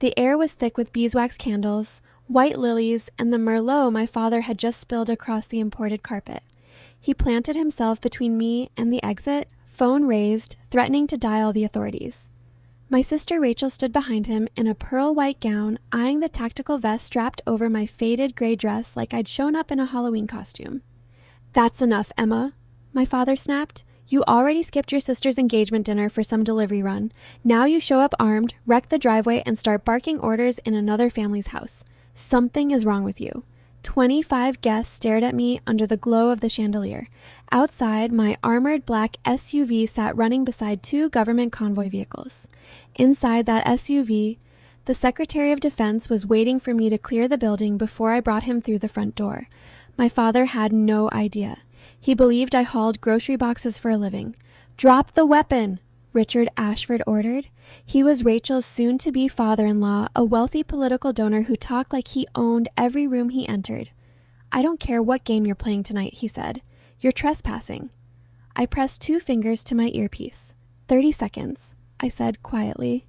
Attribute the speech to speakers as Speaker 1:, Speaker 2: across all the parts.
Speaker 1: The air was thick with beeswax candles, white lilies, and the merlot my father had just spilled across the imported carpet. He planted himself between me and the exit, phone raised, threatening to dial the authorities. My sister Rachel stood behind him in a pearl white gown, eyeing the tactical vest strapped over my faded gray dress like I'd shown up in a Halloween costume. "That's enough, Emma," my father snapped. "You already skipped your sister's engagement dinner for some delivery run. Now you show up armed, wreck the driveway, and start barking orders in another family's house. Something is wrong with you." 25 guests stared at me under the glow of the chandelier. Outside, my armored black SUV sat running beside 2 government convoy vehicles. Inside that SUV, the Secretary of Defense was waiting for me to clear the building before I brought him through the front door. My father had no idea. He believed I hauled grocery boxes for a living. "Drop the weapon," Richard Ashford ordered. He was Rachel's soon-to-be father-in-law, a wealthy political donor who talked like he owned every room he entered. "I don't care what game you're playing tonight," he said. "You're trespassing." I pressed 2 fingers to my earpiece. 30 seconds, I said quietly.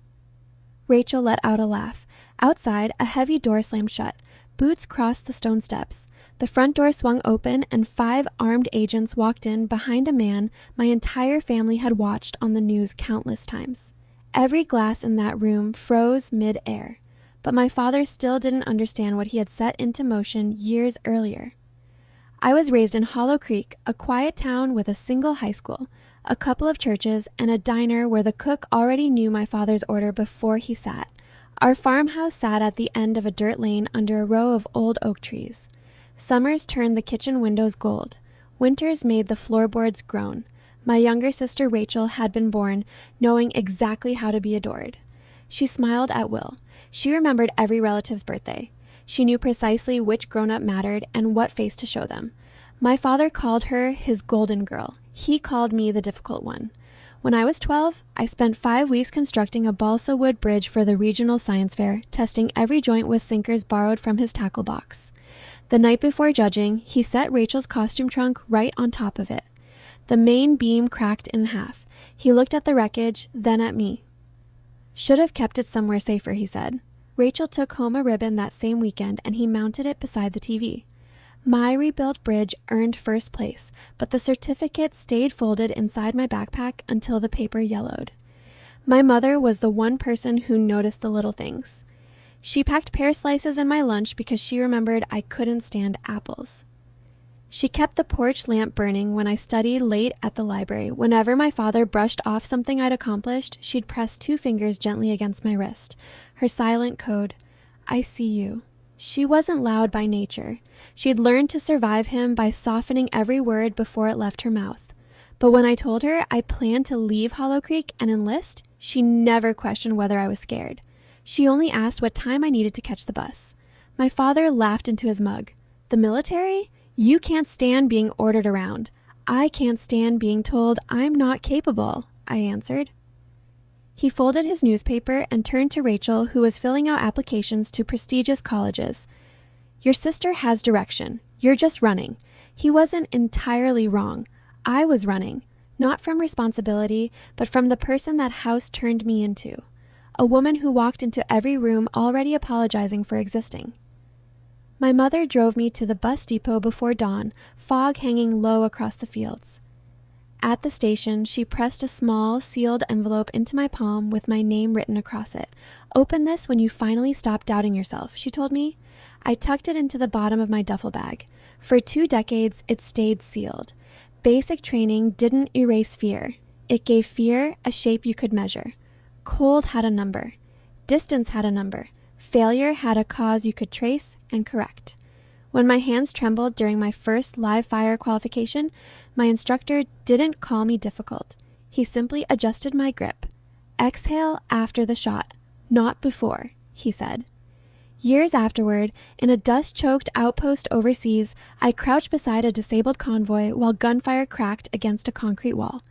Speaker 1: Rachel let out a laugh. Outside, a heavy door slammed shut. Boots crossed the stone steps. The front door swung open and 5 armed agents walked in behind a man my entire family had watched on the news countless times. Every glass in that room froze mid-air, but my father still didn't understand what he had set into motion years earlier. I was raised in Hollow Creek, a quiet town with a single high school, a couple of churches, and a diner where the cook already knew my father's order before he sat. Our farmhouse sat at the end of a dirt lane under a row of old oak trees. Summers turned the kitchen windows gold. Winters made the floorboards groan. My younger sister Rachel had been born, knowing exactly how to be adored. She smiled at will. She remembered every relative's birthday. She knew precisely which grown-up mattered and what face to show them. My father called her his golden girl. He called me the difficult one. When I was 12, I spent 5 weeks constructing a balsa wood bridge for the regional science fair, testing every joint with sinkers borrowed from his tackle box. The night before judging, he set Rachel's costume trunk right on top of it. The main beam cracked in half. He looked at the wreckage, then at me. "Should have kept it somewhere safer," he said. Rachel took home a ribbon that same weekend, and he mounted it beside the TV. My rebuilt bridge earned first place, but the certificate stayed folded inside my backpack until the paper yellowed. My mother was the one person who noticed the little things. She packed pear slices in my lunch because she remembered I couldn't stand apples. She kept the porch lamp burning when I studied late at the library. Whenever my father brushed off something I'd accomplished, she'd press 2 fingers gently against my wrist. Her silent code, "I see you." She wasn't loud by nature. She'd learned to survive him by softening every word before it left her mouth. But when I told her I planned to leave Hollow Creek and enlist, she never questioned whether I was scared. She only asked what time I needed to catch the bus. My father laughed into his mug. "The military? You can't stand being ordered around." "I can't stand being told I'm not capable," I answered. He folded his newspaper and turned to Rachel, who was filling out applications to prestigious colleges. "Your sister has direction. You're just running." He wasn't entirely wrong. I was running, not from responsibility, but from the person that house turned me into. A woman who walked into every room already apologizing for existing. My mother drove me to the bus depot before dawn, fog hanging low across the fields. At the station, she pressed a small, sealed envelope into my palm with my name written across it. "Open this when you finally stop doubting yourself," she told me. I tucked it into the bottom of my duffel bag. For 2 decades, it stayed sealed. Basic training didn't erase fear. It gave fear a shape you could measure. Cold had a number. Distance had a number. Failure had a cause you could trace and correct. When my hands trembled during my first live fire qualification, my instructor didn't call me difficult. He simply adjusted my grip. "Exhale after the shot, not before," he said. Years afterward, in a dust-choked outpost overseas, I crouched beside a disabled convoy while gunfire cracked against a concrete wall.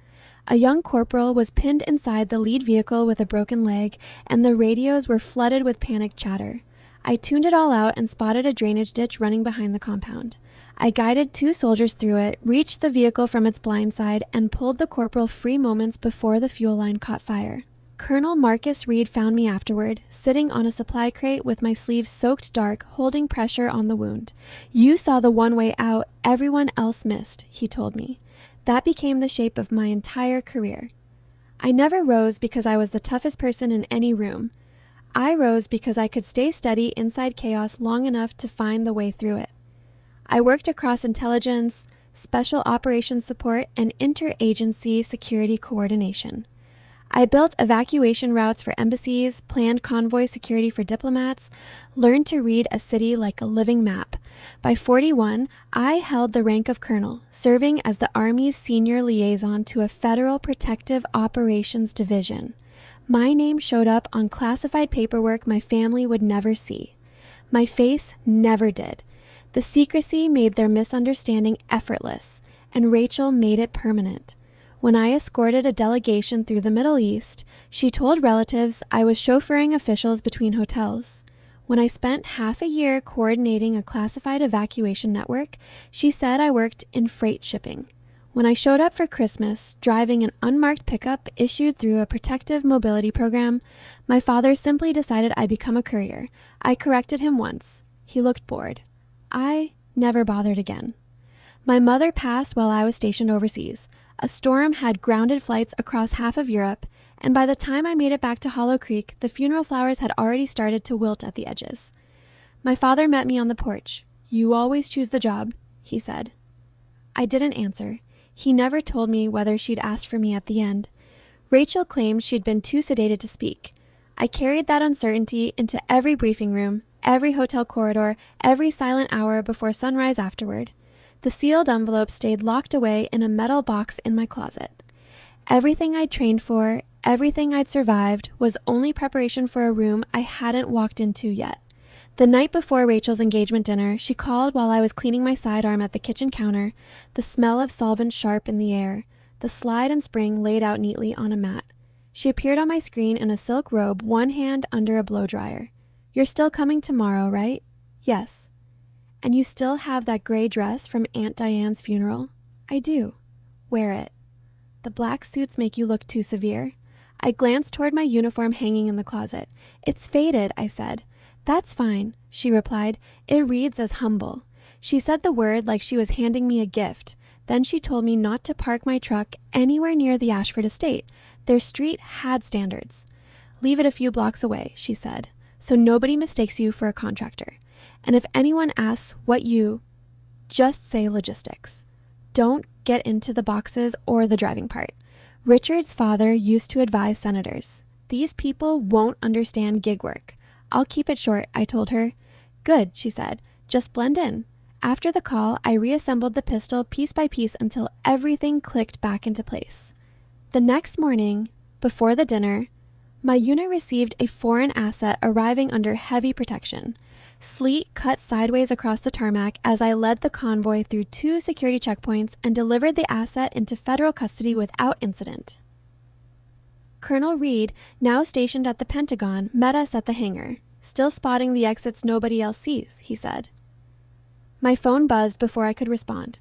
Speaker 1: A young corporal was pinned inside the lead vehicle with a broken leg, and the radios were flooded with panicked chatter. I tuned it all out and spotted a drainage ditch running behind the compound. I guided 2 soldiers through it, reached the vehicle from its blind side, and pulled the corporal free moments before the fuel line caught fire. Colonel Marcus Reed found me afterward, sitting on a supply crate with my sleeves soaked dark, holding pressure on the wound. You saw the one way out everyone else missed, he told me. That became the shape of my entire career. I never rose because I was the toughest person in any room. I rose because I could stay steady inside chaos long enough to find the way through it. I worked across intelligence, special operations support, and interagency security coordination. I built evacuation routes for embassies, planned convoy security for diplomats, learned to read a city like a living map. By 41, I held the rank of colonel, serving as the Army's senior liaison to a Federal Protective Operations Division. My name showed up on classified paperwork my family would never see. My face never did. The secrecy made their misunderstanding effortless, and Rachel made it permanent. When I escorted a delegation through the Middle East, she told relatives I was chauffeuring officials between hotels. When I spent half a year coordinating a classified evacuation network, she said I worked in freight shipping. When I showed up for Christmas, driving an unmarked pickup issued through a protective mobility program, my father simply decided I become a courier. I corrected him once. He looked bored. I never bothered again. My mother passed while I was stationed overseas. A storm had grounded flights across half of Europe, and by the time I made it back to Hollow Creek, the funeral flowers had already started to wilt at the edges. My father met me on the porch. "You always choose the job," he said. I didn't answer. He never told me whether she'd asked for me at the end. Rachel claimed she'd been too sedated to speak. I carried that uncertainty into every briefing room, every hotel corridor, every silent hour before sunrise afterward. The sealed envelope stayed locked away in a metal box in my closet. Everything I'd trained for, everything I'd survived, was only preparation for a room I hadn't walked into yet. The night before Rachel's engagement dinner, she called while I was cleaning my sidearm at the kitchen counter, the smell of solvent sharp in the air, the slide and spring laid out neatly on a mat. She appeared on my screen in a silk robe, one hand under a blow dryer. "You're still coming tomorrow, right?" "Yes." "And you still have that gray dress from Aunt Diane's funeral?" "I do." "Wear it. The black suits make you look too severe." I glanced toward my uniform hanging in the closet. "It's faded," I said. "That's fine," she replied. "It reads as humble." She said the word like she was handing me a gift. Then she told me not to park my truck anywhere near the Ashford estate. Their street had standards. "Leave it a few blocks away," she said, "so nobody mistakes you for a contractor. And if anyone asks what you, just say logistics. Don't get into the boxes or the driving part." Richard's father used to advise senators. "These people won't understand gig work." "I'll keep it short," I told her. "Good," she said. "Just blend in." After the call, I reassembled the pistol piece by piece until everything clicked back into place. The next morning, before the dinner, my unit received a foreign asset arriving under heavy protection. Sleet cut sideways across the tarmac as I led the convoy through 2 security checkpoints and delivered the asset into federal custody without incident. Colonel Reed, now stationed at the Pentagon, met us at the hangar. "Still spotting the exits nobody else sees," he said. My phone buzzed before I could respond.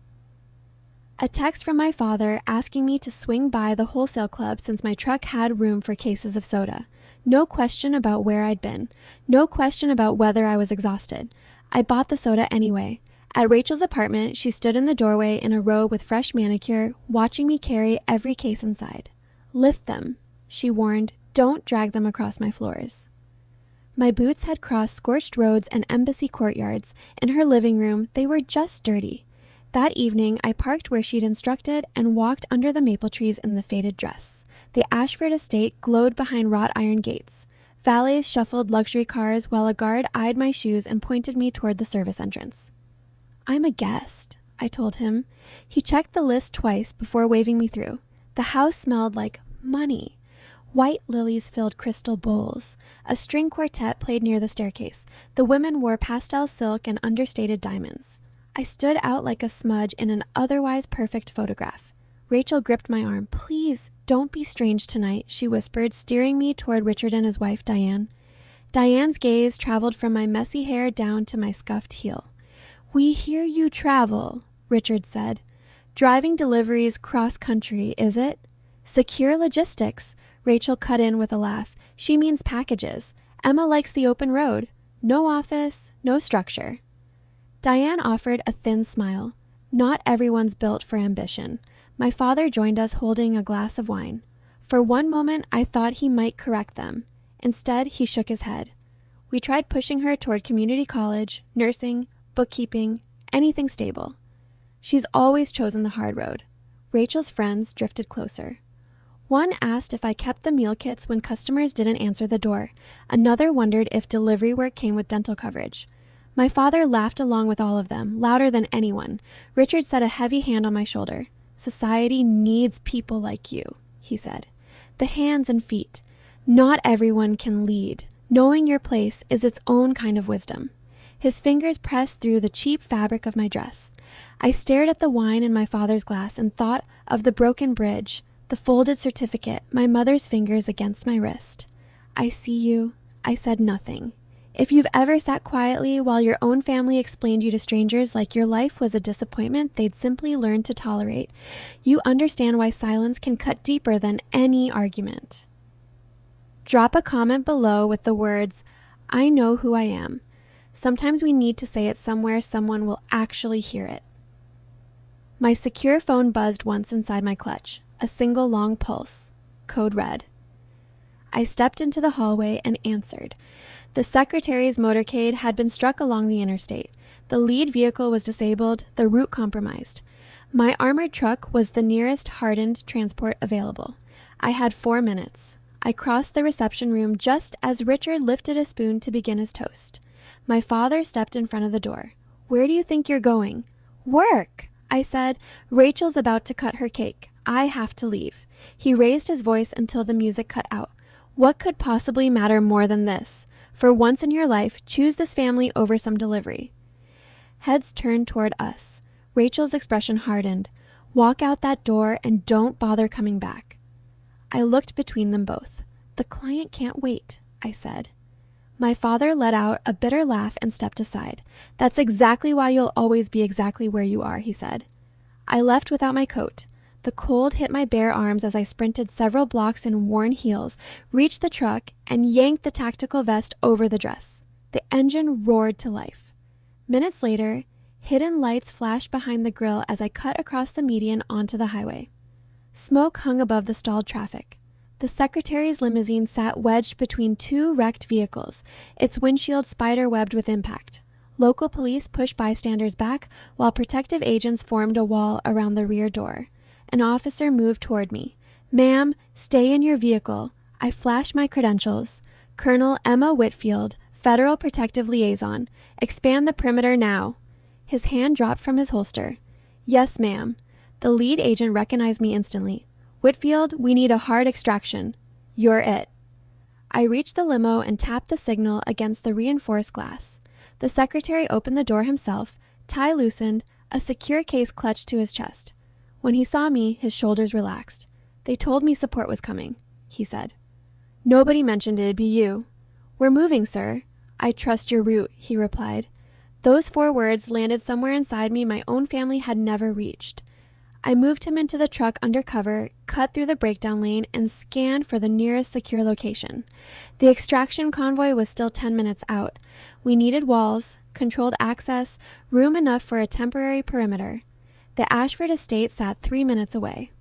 Speaker 1: A text from my father asking me to swing by the wholesale club since my truck had room for cases of soda. No question about where I'd been. No question about whether I was exhausted. I bought the soda anyway. At Rachel's apartment, she stood in the doorway in a robe with fresh manicure, watching me carry every case inside. "Lift them," she warned. "Don't drag them across my floors." My boots had crossed scorched roads and embassy courtyards. In her living room, they were just dirty. That evening, I parked where she'd instructed and walked under the maple trees in the faded dress. The Ashford estate glowed behind wrought iron gates. Valets shuffled luxury cars while a guard eyed my shoes and pointed me toward the service entrance. "I'm a guest," I told him. He checked the list twice before waving me through. The house smelled like money. White lilies filled crystal bowls. A string quartet played near the staircase. The women wore pastel silk and understated diamonds. I stood out like a smudge in an otherwise perfect photograph. Rachel gripped my arm. "Please, don't be strange tonight," she whispered, steering me toward Richard and his wife, Diane. Diane's gaze traveled from my messy hair down to my scuffed heel. "We hear you travel," Richard said. "Driving deliveries cross-country, is it?" "Secure logistics." Rachel cut in with a laugh. She means packages. Emma likes the open road. No office, no structure. Diane offered a thin smile. Not everyone's built for ambition. My father joined us holding a glass of wine. For one moment, I thought he might correct them. Instead, he shook his head. We tried pushing her toward community college, nursing, bookkeeping, anything stable. She's always chosen the hard road. Rachel's friends drifted closer. One asked if I kept the meal kits when customers didn't answer the door. Another wondered if delivery work came with dental coverage. My father laughed along with all of them, louder than anyone. Richard set a heavy hand on my shoulder. Society needs people like you, he said. The hands and feet. Not everyone can lead. Knowing your place is its own kind of wisdom. His fingers pressed through the cheap fabric of my dress. I stared at the wine in my father's glass and thought of the broken bridge, the folded certificate, my mother's fingers against my wrist. I see you. I said nothing. If you've ever sat quietly while your own family explained you to strangers like your life was a disappointment they'd simply learned to tolerate, you understand why silence can cut deeper than any argument. Drop a comment below with the words, "I know who I am." Sometimes we need to say it somewhere someone will actually hear it. My secure phone buzzed once inside my clutch, a single long pulse. Code red. I stepped into the hallway and answered. The secretary's motorcade had been struck along the interstate. The lead vehicle was disabled, the route compromised. My armored truck was the nearest hardened transport available. I had 4 minutes. I crossed the reception room just as Richard lifted a spoon to begin his toast. My father stepped in front of the door. "Where do you think you're going?" "Work," I said. "Rachel's about to cut her cake. I have to leave." He raised his voice until the music cut out. What could possibly matter more than this? For once in your life, choose this family over some delivery. Heads turned toward us. Rachel's expression hardened. "Walk out that door and don't bother coming back." I looked between them both. "The client can't wait," I said. My father let out a bitter laugh and stepped aside. "That's exactly why you'll always be exactly where you are," he said. I left without my coat. The cold hit my bare arms as I sprinted several blocks in worn heels, reached the truck, and yanked the tactical vest over the dress. The engine roared to life. Minutes later, hidden lights flashed behind the grill as I cut across the median onto the highway. Smoke hung above the stalled traffic. The secretary's limousine sat wedged between 2 wrecked vehicles, its windshield spider-webbed with impact. Local police pushed bystanders back, while protective agents formed a wall around the rear door. An officer moved toward me. "Ma'am, stay in your vehicle." I flashed my credentials. "Colonel Emma Whitfield, Federal Protective Liaison. Expand the perimeter now." His hand dropped from his holster. "Yes, ma'am." The lead agent recognized me instantly. "Whitfield, we need a hard extraction." "You're it." I reached the limo and tapped the signal against the reinforced glass. The secretary opened the door himself, tie loosened, a secure case clutched to his chest. When he saw me, his shoulders relaxed. "They told me support was coming," he said. "Nobody mentioned it'd be you." "We're moving, sir." "I trust your route," he replied. Those 4 words landed somewhere inside me my own family had never reached. I moved him into the truck under cover, cut through the breakdown lane, and scanned for the nearest secure location. The extraction convoy was still 10 minutes out. We needed walls, controlled access, room enough for a temporary perimeter. The Ashford estate sat 3 minutes away.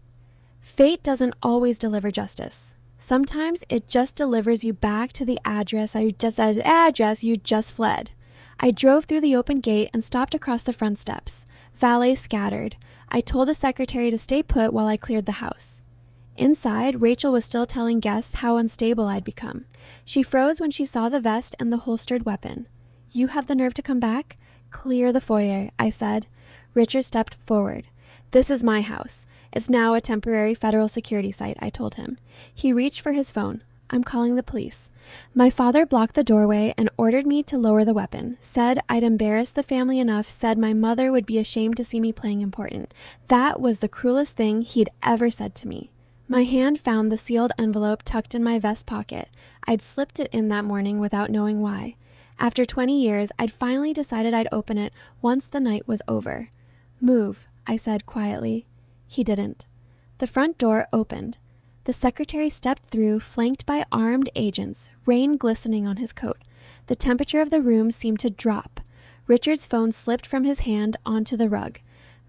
Speaker 1: Fate doesn't always deliver justice. Sometimes it just delivers you back to the address you just fled. I drove through the open gate and stopped across the front steps. Valet scattered. I told the secretary to stay put while I cleared the house. Inside, Rachel was still telling guests how unstable I'd become. She froze when she saw the vest and the holstered weapon. "You have the nerve to come back?" "Clear the foyer," I said. Richard stepped forward. "This is my house. It's now a temporary federal security site," I told him. He reached for his phone. "I'm calling the police." My father blocked the doorway and ordered me to lower the weapon, said I'd embarrassed the family enough, said my mother would be ashamed to see me playing important. That was the cruelest thing he'd ever said to me. My hand found the sealed envelope tucked in my vest pocket. I'd slipped it in that morning without knowing why. After 20 years, I'd finally decided I'd open it once the night was over. "Move," I said quietly. He didn't. The front door opened. The secretary stepped through, flanked by armed agents, rain glistening on his coat. The temperature of the room seemed to drop. Richard's phone slipped from his hand onto the rug.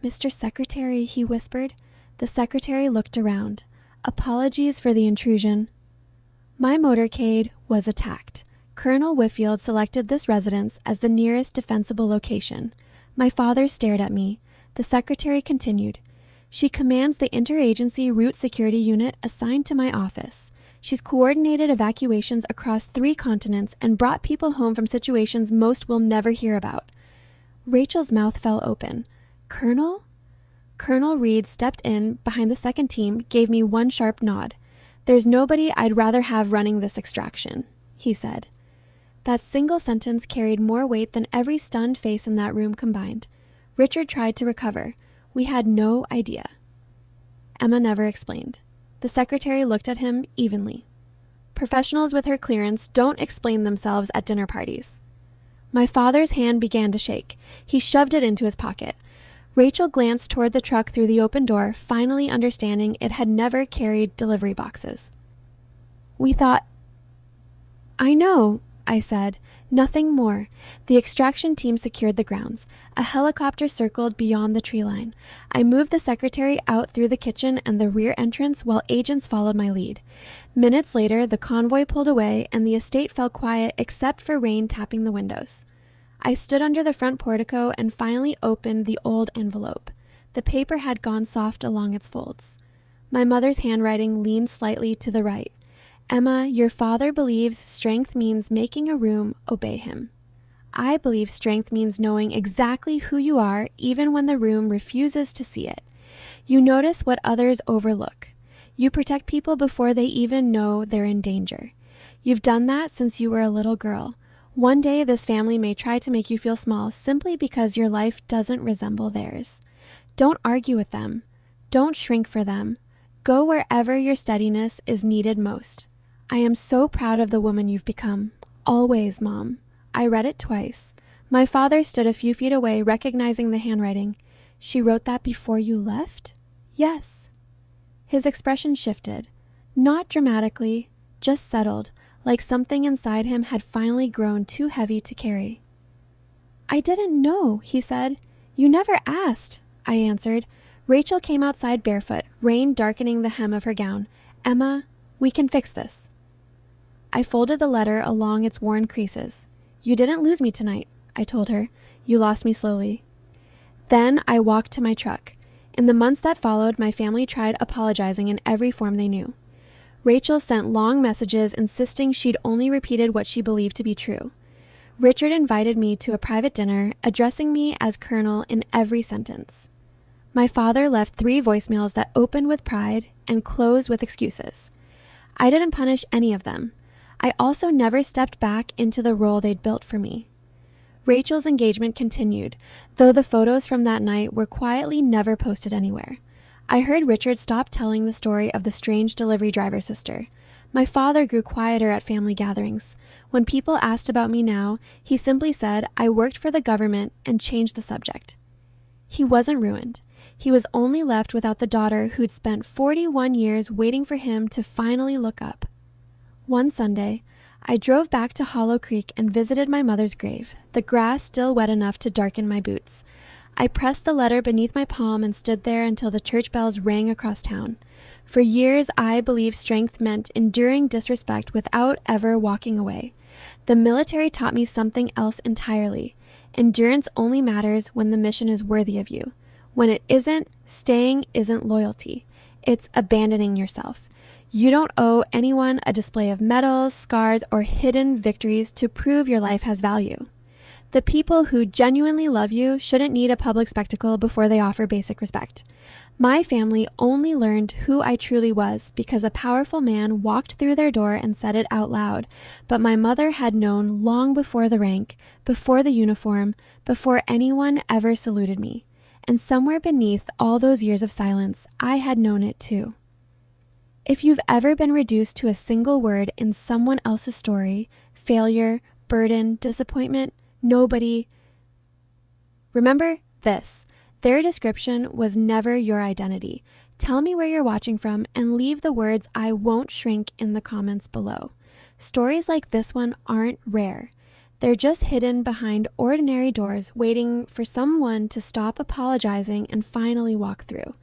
Speaker 1: "Mr. Secretary," he whispered. The secretary looked around. "Apologies for the intrusion." My motorcade was attacked. Colonel Whitfield selected this residence as the nearest defensible location. My father stared at me. The secretary continued. "She commands the interagency route security unit assigned to my office. She's coordinated evacuations across 3 continents and brought people home from situations most will never hear about." Rachel's mouth fell open. "Colonel?" Colonel Reed stepped in behind the second team, gave me one sharp nod. "There's nobody I'd rather have running this extraction," he said. That single sentence carried more weight than every stunned face in that room combined. Richard tried to recover. We had no idea. Emma never explained. The secretary looked at him evenly. "Professionals with her clearance don't explain themselves at dinner parties." My father's hand began to shake. He shoved it into his pocket. Rachel glanced toward the truck through the open door, finally understanding it had never carried delivery boxes. "We thought—" "I know," I said. "Nothing more." The extraction team secured the grounds. A helicopter circled beyond the tree line. I moved the secretary out through the kitchen and the rear entrance while agents followed my lead. Minutes later, the convoy pulled away and the estate fell quiet except for rain tapping the windows. I stood under the front portico and finally opened the old envelope. The paper had gone soft along its folds. My mother's handwriting leaned slightly to the right. "Emma, your father believes strength means making a room obey him. I believe strength means knowing exactly who you are even when the room refuses to see it. You notice what others overlook. You protect people before they even know they're in danger. You've done that since you were a little girl. One day this family may try to make you feel small simply because your life doesn't resemble theirs. Don't argue with them. Don't shrink for them. Go wherever your steadiness is needed most. I am so proud of the woman you've become. Always, Mom." I read it twice. My father stood a few feet away, recognizing the handwriting. "She wrote that before you left?" "Yes." His expression shifted. Not dramatically, just settled, like something inside him had finally grown too heavy to carry. "I didn't know," he said. "You never asked," I answered. Rachel came outside barefoot, rain darkening the hem of her gown. "Emma, we can fix this." I folded the letter along its worn creases. "You didn't lose me tonight," I told her. "You lost me slowly." Then I walked to my truck. In the months that followed, my family tried apologizing in every form they knew. Rachel sent long messages insisting she'd only repeated what she believed to be true. Richard invited me to a private dinner, addressing me as Colonel in every sentence. My father left 3 voicemails that opened with pride and closed with excuses. I didn't punish any of them. I also never stepped back into the role they'd built for me. Rachel's engagement continued, though the photos from that night were quietly never posted anywhere. I heard Richard stop telling the story of the strange delivery driver sister. My father grew quieter at family gatherings. When people asked about me now, he simply said I worked for the government and changed the subject. He wasn't ruined. He was only left without the daughter who'd spent 41 years waiting for him to finally look up. One Sunday, I drove back to Hollow Creek and visited my mother's grave, the grass still wet enough to darken my boots. I pressed the letter beneath my palm and stood there until the church bells rang across town. For years, I believed strength meant enduring disrespect without ever walking away. The military taught me something else entirely. Endurance only matters when the mission is worthy of you. When it isn't, staying isn't loyalty. It's abandoning yourself. You don't owe anyone a display of medals, scars, or hidden victories to prove your life has value. The people who genuinely love you shouldn't need a public spectacle before they offer basic respect. My family only learned who I truly was because a powerful man walked through their door and said it out loud, but my mother had known long before the rank, before the uniform, before anyone ever saluted me. And somewhere beneath all those years of silence, I had known it too. If you've ever been reduced to a single word in someone else's story, failure, burden, disappointment, nobody, remember this: their description was never your identity. Tell me where you're watching from and leave the words "I won't shrink" in the comments below. Stories like this one aren't rare. They're just hidden behind ordinary doors, waiting for someone to stop apologizing and finally walk through.